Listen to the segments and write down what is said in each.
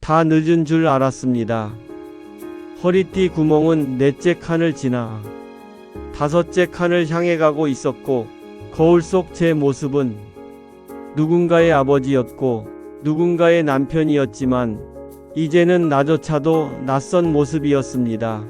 다 늦은 줄 알았습니다. 허리띠 구멍은 넷째 칸을 지나 다섯째 칸을 향해 가고 있었고, 거울 속 제 모습은 누군가의 아버지였고 누군가의 남편이었지만 이제는 나조차도 낯선 모습이었습니다.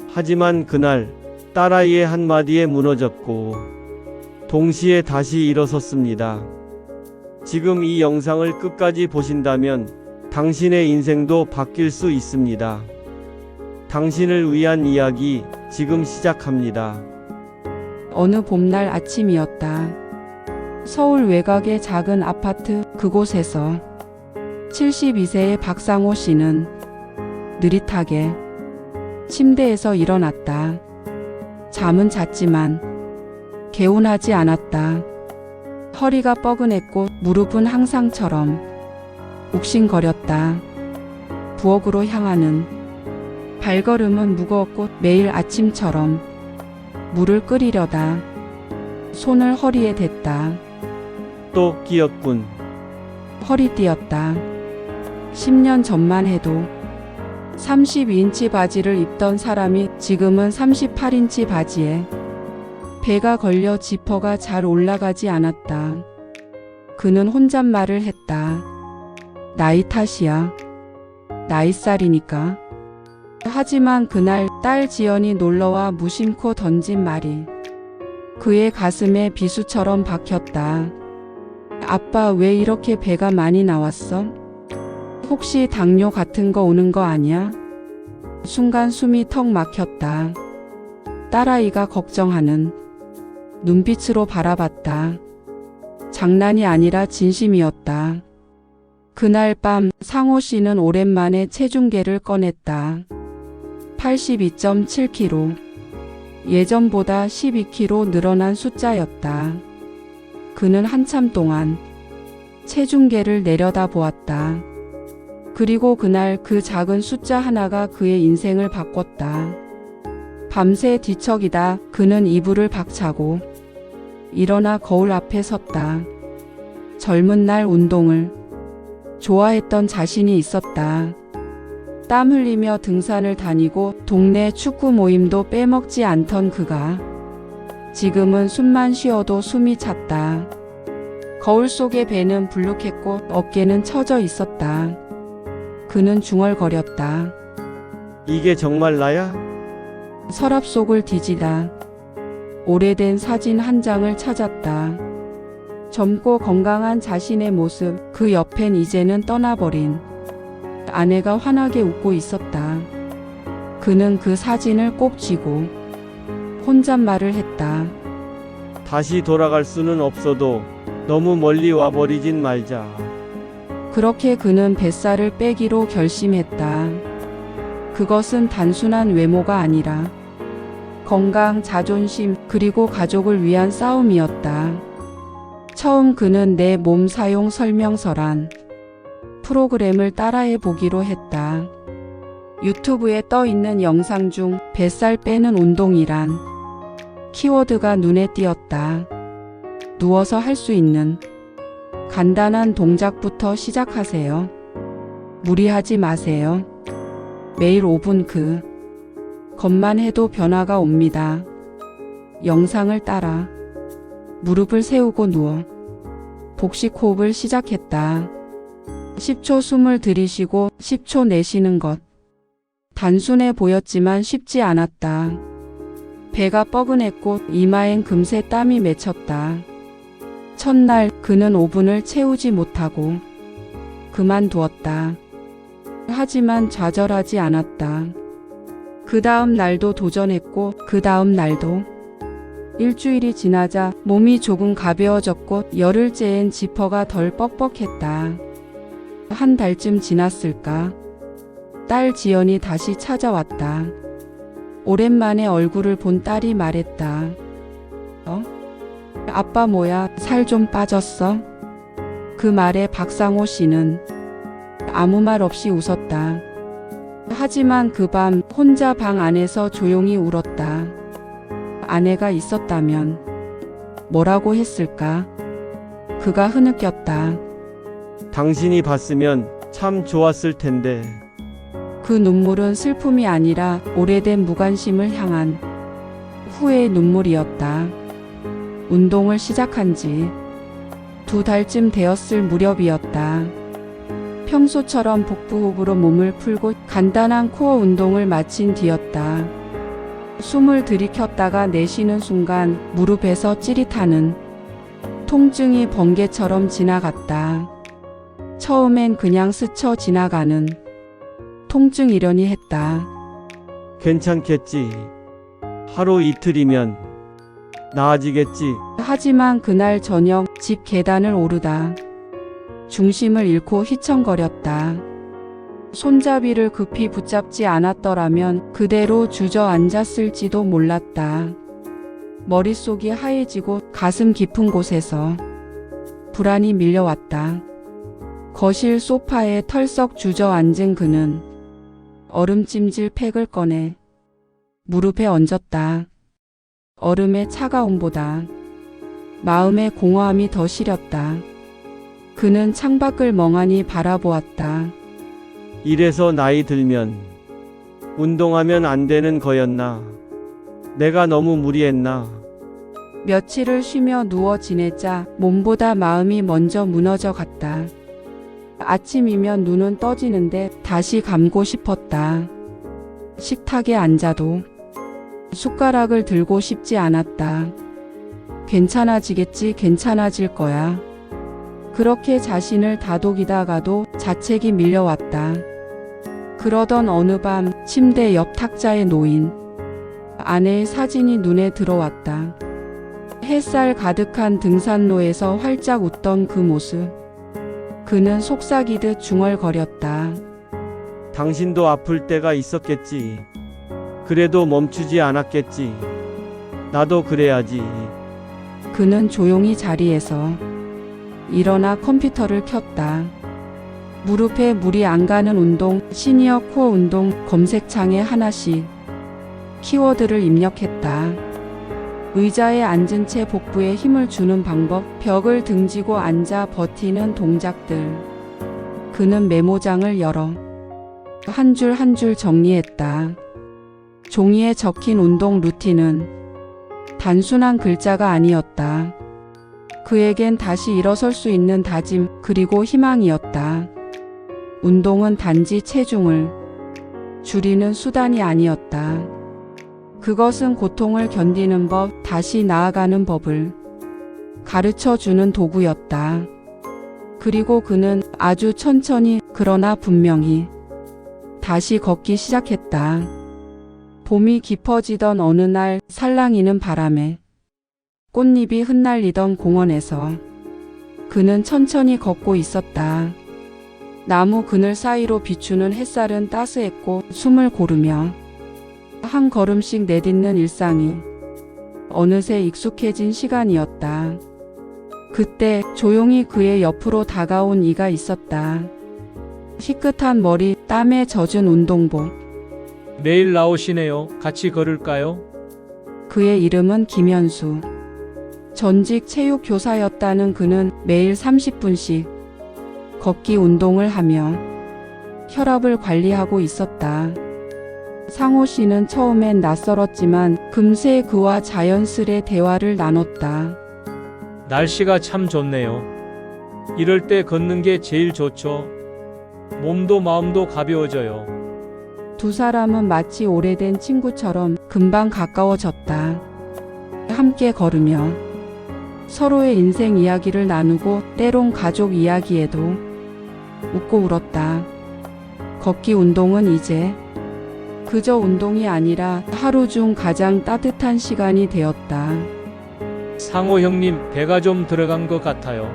하지만 그날 딸아이의 한마디에 무너졌고 동시에 다시 일어섰습니다. 지금 이 영상을 끝까지 보신다면 당신의 인생도 바뀔 수 있습니다. 당신을 위한 이야기 지금 시작합니다. 어느 봄날 아침이었다. 서울 외곽의 작은 아파트 그곳에서 72세의 박상호 씨는 느릿하게 침대에서 일어났다. 잠은 잤지만 개운하지 않았다. 허리가 뻐근했고 무릎은 항상처럼 욱신거렸다. 부엌으로 향하는 발걸음은 무거웠고 매일 아침처럼 물을 끓이려다 손을 허리에 댔다. 또 끼었군. 허리띠였다. 10년 전만 해도 32인치 바지를 입던 사람이 지금은 38인치 바지에 배가 걸려 지퍼가 잘 올라가지 않았다. 그는 혼잣말을 했다. 나이 탓이야. 나이살이니까. 하지만 그날 딸 지연이 놀러와 무심코 던진 말이 그의 가슴에 비수처럼 박혔다. 아빠, 왜 이렇게 배가 많이 나왔어? 혹시 당뇨 같은 거 오는 거 아니야? 순간 숨이 턱 막혔다. 딸아이가 걱정하는 눈빛으로 바라봤다. 장난이 아니라 진심이었다. 그날 밤 상호 씨는 오랜만에 체중계를 꺼냈다. 82.7kg. 예전보다 12kg 늘어난 숫자였다. 그는 한참 동안 체중계를 내려다보았다. 그리고 그날 그 작은 숫자 하나가 그의 인생을 바꿨다. 밤새 뒤척이다 그는 이불을 박차고 일어나 거울 앞에 섰다. 젊은 날 운동을 좋아했던 자신이 있었다. 땀 흘리며 등산을 다니고 동네 축구 모임도 빼먹지 않던 그가 지금은 숨만 쉬어도 숨이 찼다. 거울 속의 배는 불룩했고 어깨는 처져 있었다. 그는 중얼거렸다. 이게 정말 나야? 서랍 속을 뒤지다 오래된 사진 한 장을 찾았다. 젊고 건강한 자신의 모습, 그 옆엔 이제는 떠나버린 아내가 환하게 웃고 있었다. 그는 그 사진을 꼭 쥐고 혼잣말을 했다. 다시 돌아갈 수는 없어도 너무 멀리 와버리진 말자. 그렇게 그는 뱃살을 빼기로 결심했다. 그것은 단순한 외모가 아니라 건강, 자존심, 그리고 가족을 위한 싸움이었다. 처음 그는 내 몸 사용 설명서란 프로그램을 따라해 보기로 했다. 유튜브에 떠 있는 영상 중 뱃살 빼는 운동이란 키워드가 눈에 띄었다. 누워서 할 수 있는 간단한 동작부터 시작하세요. 무리하지 마세요. 매일 5분 것만 해도 변화가 옵니다. 영상을 따라 무릎을 세우고 누워 복식 호흡을 시작했다. 10초 숨을 들이쉬고 10초 내쉬는 것. 단순해 보였지만 쉽지 않았다. 배가 뻐근했고 이마엔 금세 땀이 맺혔다. 첫날 그는 5분을 채우지 못하고 그만두었다. 하지만 좌절하지 않았다. 그 다음 날도 도전했고 그 다음 날도. 일주일이 지나자 몸이 조금 가벼워졌고 열흘째엔 지퍼가 덜 뻑뻑했다. 한 달쯤 지났을까? 딸 지연이 다시 찾아왔다. 오랜만에 얼굴을 본 딸이 말했다. 아빠 뭐야, 살 좀 빠졌어? 그 말에 박상호 씨는 아무 말 없이 웃었다. 하지만 그 밤 혼자 방 안에서 조용히 울었다. 아내가 있었다면 뭐라고 했을까? 그가 흐느꼈다. 당신이 봤으면 참 좋았을 텐데. 그 눈물은 슬픔이 아니라 오래된 무관심을 향한 후회의 눈물이었다. 운동을 시작한 지 2달쯤 되었을 무렵이었다. 평소처럼 복부호흡으로 몸을 풀고 간단한 코어 운동을 마친 뒤였다. 숨을 들이켰다가 내쉬는 순간 무릎에서 찌릿하는 통증이 번개처럼 지나갔다. 처음엔 그냥 스쳐 지나가는 통증이려니 했다. 괜찮겠지. 하루 이틀이면 나아지겠지. 하지만 그날 저녁 집 계단을 오르다 중심을 잃고 휘청거렸다. 손잡이를 급히 붙잡지 않았더라면 그대로 주저앉았을지도 몰랐다. 머릿속이 하얘지고 가슴 깊은 곳에서 불안이 밀려왔다. 거실 소파에 털썩 주저앉은 그는 얼음찜질 팩을 꺼내 무릎에 얹었다. 얼음의 차가움보다 마음의 공허함이 더 시렸다. 그는 창밖을 멍하니 바라보았다. 이래서 나이 들면 운동하면 안 되는 거였나? 내가 너무 무리했나? 며칠을 쉬며 누워 지내자 몸보다 마음이 먼저 무너져 갔다. 아침이면 눈은 떠지는데 다시 감고 싶었다. 식탁에 앉아도 숟가락을 들고 싶지 않았다. 괜찮아지겠지, 괜찮아질 거야. 그렇게 자신을 다독이다가도 자책이 밀려왔다. 그러던 어느 밤 침대 옆 탁자에 놓인 아내의 사진이 눈에 들어왔다. 햇살 가득한 등산로에서 활짝 웃던 그 모습. 그는 속삭이듯 중얼거렸다. 당신도 아플 때가 있었겠지. 그래도 멈추지 않았겠지. 나도 그래야지. 그는 조용히 자리에서 일어나 컴퓨터를 켰다. 무릎에 물이 안 가는 운동, 시니어 코어 운동 검색창에 하나씩 키워드를 입력했다. 의자에 앉은 채 복부에 힘을 주는 방법, 벽을 등지고 앉아 버티는 동작들. 그는 메모장을 열어 한 줄 한 줄 정리했다. 종이에 적힌 운동 루틴은 단순한 글자가 아니었다. 그에겐 다시 일어설 수 있는 다짐 그리고 희망이었다. 운동은 단지 체중을 줄이는 수단이 아니었다. 그것은 고통을 견디는 법, 다시 나아가는 법을 가르쳐 주는 도구였다. 그리고 그는 아주 천천히 그러나 분명히 다시 걷기 시작했다. 봄이 깊어지던 어느 날 살랑이는 바람에 꽃잎이 흩날리던 공원에서 그는 천천히 걷고 있었다. 나무 그늘 사이로 비추는 햇살은 따스했고 숨을 고르며 한 걸음씩 내딛는 일상이 어느새 익숙해진 시간이었다. 그때 조용히 그의 옆으로 다가온 이가 있었다. 희끗한 머리, 땀에 젖은 운동복. 내일 나오시네요. 같이 걸을까요? 그의 이름은 김현수. 전직 체육교사였다는 그는 매일 30분씩 걷기 운동을 하며 혈압을 관리하고 있었다. 상호 씨는 처음엔 낯설었지만 금세 그와 자연스레 대화를 나눴다. 날씨가 참 좋네요. 이럴 때 걷는 게 제일 좋죠. 몸도 마음도 가벼워져요. 두 사람은 마치 오래된 친구처럼 금방 가까워졌다. 함께 걸으며 서로의 인생 이야기를 나누고 때론 가족 이야기에도 웃고 울었다. 걷기 운동은 이제 그저 운동이 아니라 하루 중 가장 따뜻한 시간이 되었다. 상호 형님, 배가 좀 들어간 것 같아요.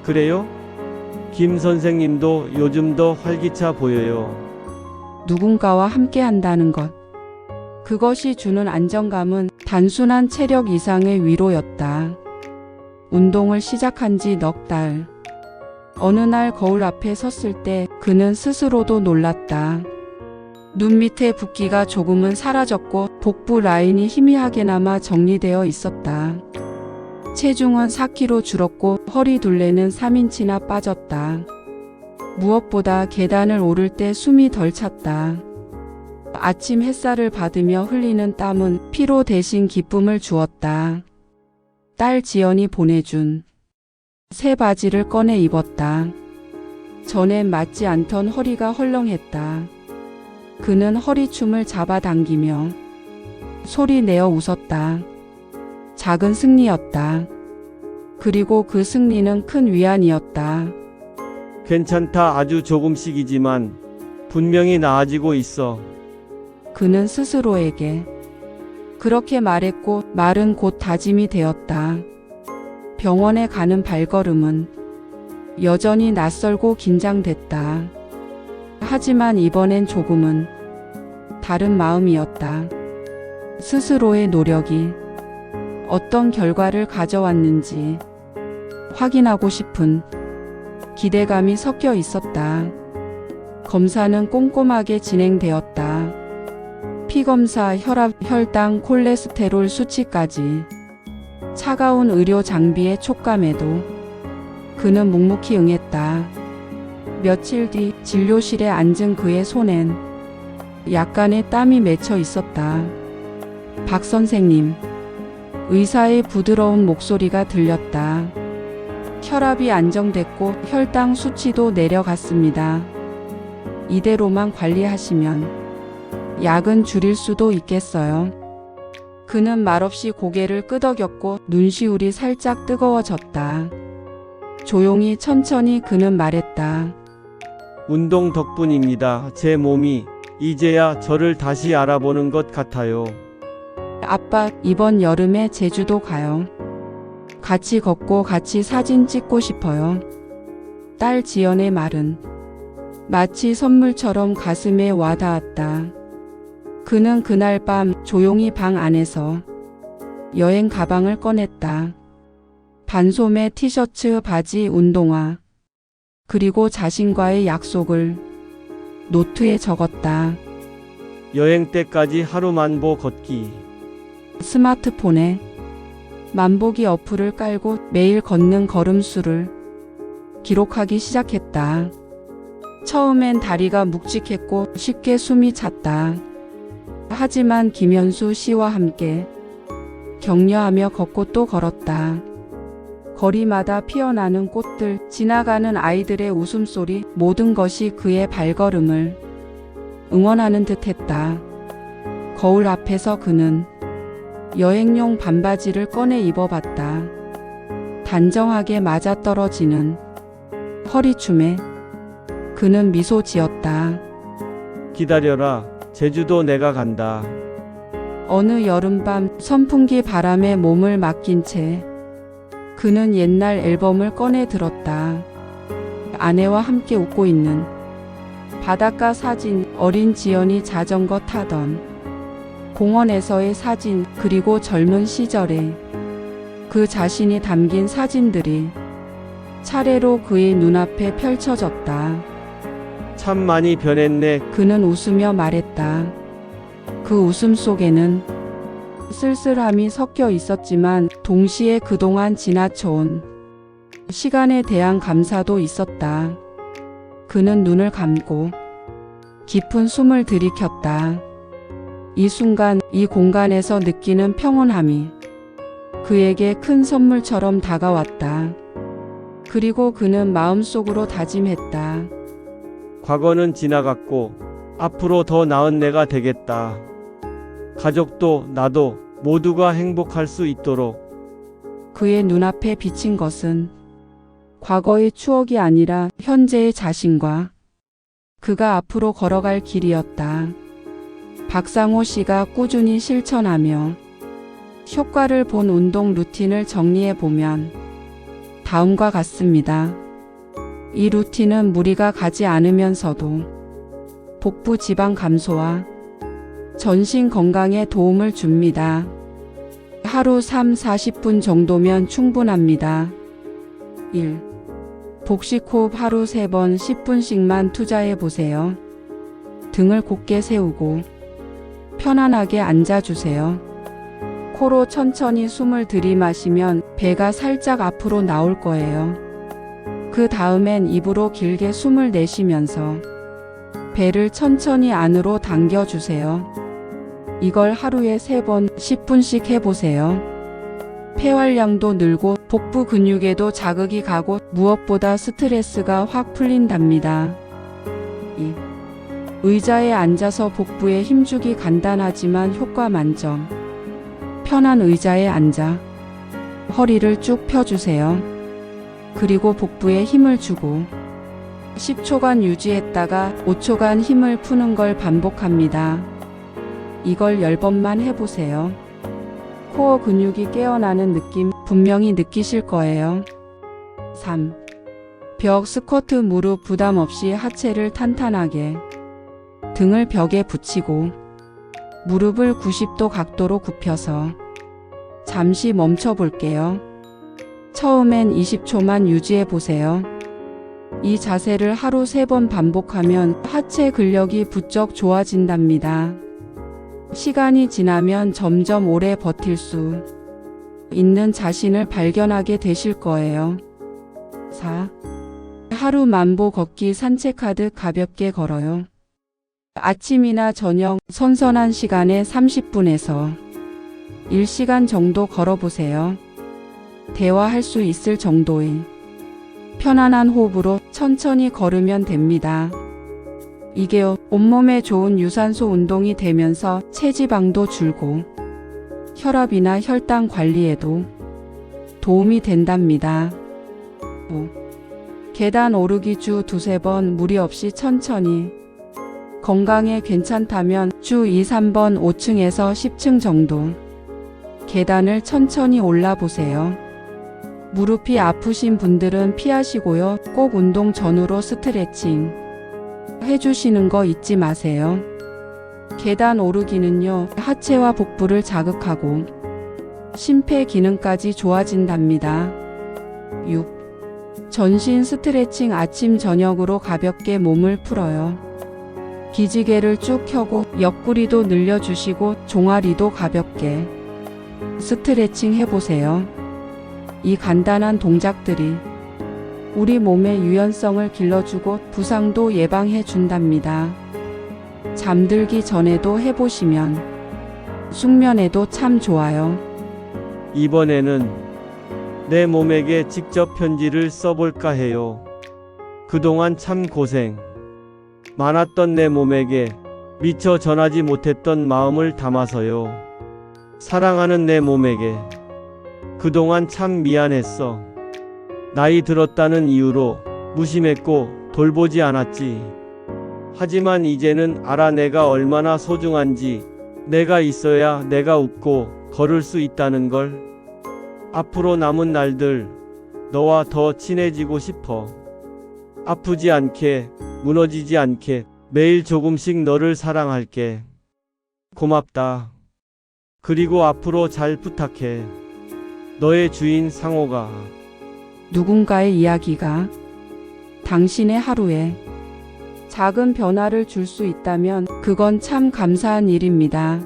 그래요? 김 선생님도 요즘 더 활기차 보여요. 누군가와 함께 한다는 것. 그것이 주는 안정감은 단순한 체력 이상의 위로였다. 운동을 시작한 지 넉 달. 어느 날 거울 앞에 섰을 때 그는 스스로도 놀랐다. 눈 밑에 붓기가 조금은 사라졌고 복부 라인이 희미하게나마 정리되어 있었다. 체중은 4kg 줄었고 허리 둘레는 3인치나 빠졌다. 무엇보다 계단을 오를 때 숨이 덜 찼다. 아침 햇살을 받으며 흘리는 땀은 피로 대신 기쁨을 주었다. 딸 지연이 보내준 새 바지를 꺼내 입었다. 전엔 맞지 않던 허리가 헐렁했다. 그는 허리춤을 잡아당기며 소리 내어 웃었다. 작은 승리였다. 그리고 그 승리는 큰 위안이었다. 괜찮다. 아주 조금씩이지만 분명히 나아지고 있어. 그는 스스로에게 그렇게 말했고 말은 곧 다짐이 되었다. 병원에 가는 발걸음은 여전히 낯설고 긴장됐다. 하지만 이번엔 조금은 다른 마음이었다. 스스로의 노력이 어떤 결과를 가져왔는지 확인하고 싶은 기대감이 섞여 있었다. 검사는 꼼꼼하게 진행되었다. 피검사, 혈압, 혈당, 콜레스테롤 수치까지. 차가운 의료 장비의 촉감에도 그는 묵묵히 응했다. 며칠 뒤 진료실에 앉은 그의 손엔 약간의 땀이 맺혀 있었다. 박 선생님, 의사의 부드러운 목소리가 들렸다. 혈압이 안정됐고 혈당 수치도 내려갔습니다. 이대로만 관리하시면 약은 줄일 수도 있겠어요. 그는 말없이 고개를 끄덕였고 눈시울이 살짝 뜨거워졌다. 조용히 천천히 그는 말했다. 운동 덕분입니다. 제 몸이 이제야 저를 다시 알아보는 것 같아요. 아빠, 이번 여름에 제주도 가요. 같이 걷고 같이 사진 찍고 싶어요. 딸 지연의 말은 마치 선물처럼 가슴에 와닿았다. 그는 그날 밤 조용히 방 안에서 여행 가방을 꺼냈다. 반소매 티셔츠, 바지, 운동화, 그리고 자신과의 약속을 노트에 적었다. 여행 때까지 하루 만보 걷기. 스마트폰에 만보기 어플을 깔고 매일 걷는 걸음수를 기록하기 시작했다. 처음엔 다리가 묵직했고 쉽게 숨이 찼다. 하지만 김현수 씨와 함께 격려하며 걷고 또 걸었다. 거리마다 피어나는 꽃들, 지나가는 아이들의 웃음소리, 모든 것이 그의 발걸음을 응원하는 듯했다. 거울 앞에서 그는 여행용 반바지를 꺼내 입어봤다. 단정하게 맞아떨어지는 허리춤에 그는 미소 지었다. 기다려라. 제주도 내가 간다. 어느 여름밤 선풍기 바람에 몸을 맡긴 채 그는 옛날 앨범을 꺼내 들었다. 아내와 함께 웃고 있는 바닷가 사진, 어린 지연이 자전거 타던 공원에서의 사진, 그리고 젊은 시절에 그 자신이 담긴 사진들이 차례로 그의 눈앞에 펼쳐졌다. 참 많이 변했네. 그는 웃으며 말했다. 그 웃음 속에는 쓸쓸함이 섞여 있었지만 동시에 그동안 지나쳐온 시간에 대한 감사도 있었다. 그는 눈을 감고 깊은 숨을 들이켰다. 이 순간, 이 공간에서 느끼는 평온함이 그에게 큰 선물처럼 다가왔다. 그리고 그는 마음속으로 다짐했다. 과거는 지나갔고 앞으로 더 나은 내가 되겠다. 가족도 나도 모두가 행복할 수 있도록. 그의 눈앞에 비친 것은 과거의 추억이 아니라 현재의 자신과 그가 앞으로 걸어갈 길이었다. 박상호 씨가 꾸준히 실천하며 효과를 본 운동 루틴을 정리해 보면 다음과 같습니다. 이 루틴은 무리가 가지 않으면서도 복부 지방 감소와 전신 건강에 도움을 줍니다. 하루 3-40분 정도면 충분합니다. 1. 복식 호흡 하루 3번 10분씩만 투자해 보세요. 등을 곧게 세우고 편안하게 앉아주세요. 코로 천천히 숨을 들이마시면 배가 살짝 앞으로 나올 거예요. 그 다음엔 입으로 길게 숨을 내쉬면서 배를 천천히 안으로 당겨주세요. 이걸 하루에 3번 10분씩 해보세요. 폐활량도 늘고 복부 근육에도 자극이 가고 무엇보다 스트레스가 확 풀린답니다. 2. 의자에 앉아서 복부에 힘주기 간단하지만 효과 만점. 편한 의자에 앉아 허리를 쭉 펴주세요. 그리고 복부에 힘을 주고 10초간 유지했다가 5초간 힘을 푸는 걸 반복합니다. 이걸 10번만 해보세요. 코어 근육이 깨어나는 느낌 분명히 느끼실 거예요. 3. 벽 스쿼트 무릎 부담 없이 하체를 탄탄하게 등을 벽에 붙이고 무릎을 90도 각도로 굽혀서 잠시 멈춰 볼게요. 처음엔 20초만 유지해 보세요. 이 자세를 하루 3번 반복하면 하체 근력이 부쩍 좋아진답니다. 시간이 지나면 점점 오래 버틸 수 있는 자신을 발견하게 되실 거예요. 4. 하루 만보 걷기 산책하듯 가볍게 걸어요. 아침이나 저녁 선선한 시간에 30분에서 1시간 정도 걸어보세요. 대화할 수 있을 정도의 편안한 호흡으로 천천히 걸으면 됩니다. 이게 온몸에 좋은 유산소 운동이 되면서 체지방도 줄고 혈압이나 혈당 관리에도 도움이 된답니다. 5. 계단 오르기 주 2-3번 무리 없이 천천히 건강에 괜찮다면 주 2-3번 5층에서 10층 정도 계단을 천천히 올라보세요. 무릎이 아프신 분들은 피하시고요. 꼭 운동 전후로 스트레칭 해주시는 거 잊지 마세요. 계단 오르기는요, 하체와 복부를 자극하고 심폐 기능까지 좋아진답니다. 6. 전신 스트레칭 아침 저녁으로 가볍게 몸을 풀어요. 기지개를 쭉 켜고 옆구리도 늘려주시고 종아리도 가볍게 스트레칭 해보세요. 이 간단한 동작들이 우리 몸의 유연성을 길러주고 부상도 예방해 준답니다. 잠들기 전에도 해보시면 숙면에도 참 좋아요. 이번에는 내 몸에게 직접 편지를 써볼까 해요. 그동안 참 고생 많았던 내 몸에게 미처 전하지 못했던 마음을 담아서요. 사랑하는 내 몸에게 그동안 참 미안했어. 나이 들었다는 이유로 무심했고 돌보지 않았지. 하지만 이제는 알아 내가 얼마나 소중한지. 내가 있어야 내가 웃고 걸을 수 있다는 걸. 앞으로 남은 날들 너와 더 친해지고 싶어. 아프지 않게, 무너지지 않게 매일 조금씩 너를 사랑할게. 고맙다. 그리고 앞으로 잘 부탁해. 너의 주인 상호가. 누군가의 이야기가 당신의 하루에 작은 변화를 줄 수 있다면 그건 참 감사한 일입니다.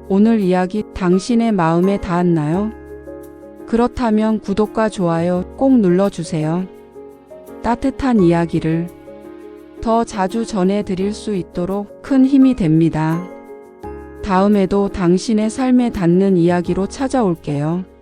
오늘 이야기 당신의 마음에 닿았나요? 그렇다면 구독과 좋아요 꼭 눌러주세요. 따뜻한 이야기를 더 자주 전해드릴 수 있도록 큰 힘이 됩니다. 다음에도 당신의 삶에 닿는 이야기로 찾아올게요.